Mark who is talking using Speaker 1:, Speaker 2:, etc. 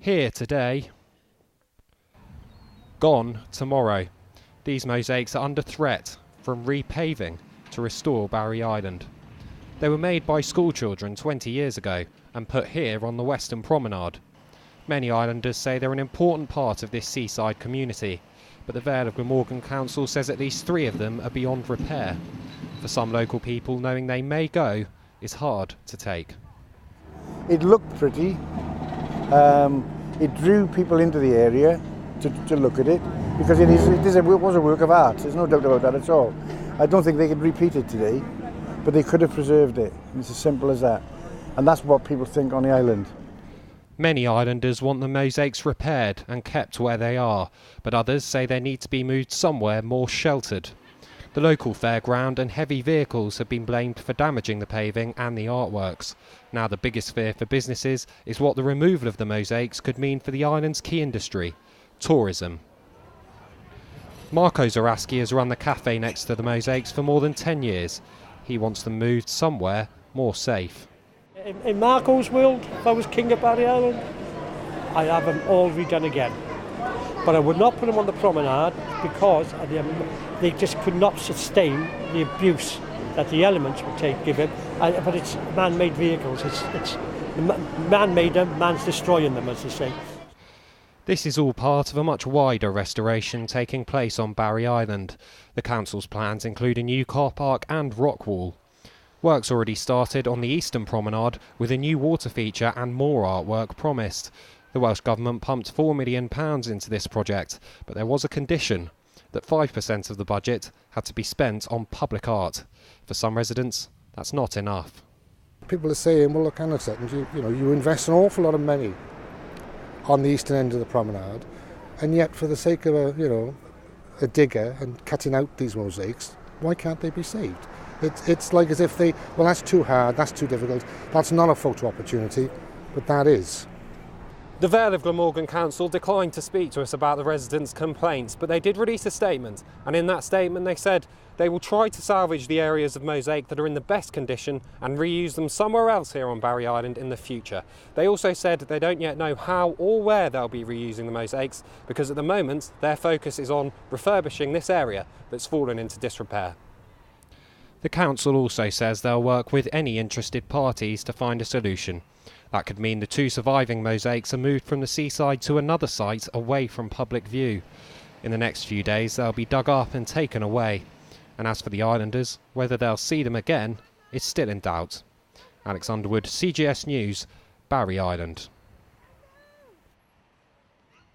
Speaker 1: Here today, gone tomorrow. These mosaics are under threat from repaving to restore Barrie Island. They were made by schoolchildren 20 years ago and put here on the Western Promenade. Many islanders say they're an important part of this seaside community, but the Vale of Glamorgan Council says at least 3 of them are beyond repair. For some local people, knowing they may go is hard to take.
Speaker 2: It looked pretty. It drew people into the area to look at it because it was a work of art. There's no doubt about that at all. I don't think they could repeat it today, but they could have preserved it. It's as simple as that. And that's what people think on the island.
Speaker 1: Many islanders want the mosaics repaired and kept where they are, but others say they need to be moved somewhere more sheltered. The local fairground and heavy vehicles have been blamed for damaging the paving and the artworks. Now the biggest fear for businesses is what the removal of the mosaics could mean for the island's key industry, tourism. Zeraschi has run the cafe next to the mosaics for more than 10 years. He wants them moved somewhere more safe.
Speaker 3: In Marco's world, if I was king of Barrie Island, I'd have them all redone again. But I would not put them on the promenade because they just could not sustain the abuse that the elements would give him. But it's man-made vehicles. It's man made them, man's destroying them, as they say.
Speaker 1: This is all part of a much wider restoration taking place on Barrie Island. The council's plans include a new car park and rock wall. Work's already started on the eastern promenade with a new water feature and more artwork promised. The Welsh Government pumped £4 million into this project, but there was a condition that 5% of the budget had to be spent on public art. For some residents, that's not enough.
Speaker 4: People are saying, well, look, hang on a second, you invest an awful lot of money on the eastern end of the promenade, and yet for the sake of a digger and cutting out these mosaics, why can't they be saved? It's like as if that's too hard, that's too difficult, that's not a photo opportunity, but that is.
Speaker 1: The Vale of Glamorgan Council declined to speak to us about the residents' complaints, but they did release a statement, and in that statement they said they will try to salvage the areas of mosaic that are in the best condition and reuse them somewhere else here on Barrie Island in the future. They also said they don't yet know how or where they'll be reusing the mosaics because at the moment their focus is on refurbishing this area that's fallen into disrepair. The council also says they'll work with any interested parties to find a solution. That could mean the 2 surviving mosaics are moved from the seaside to another site away from public view. In the next few days they'll be dug up and taken away. And as for the islanders, whether they'll see them again is still in doubt. Alex Underwood, CGS News, Barrie Island.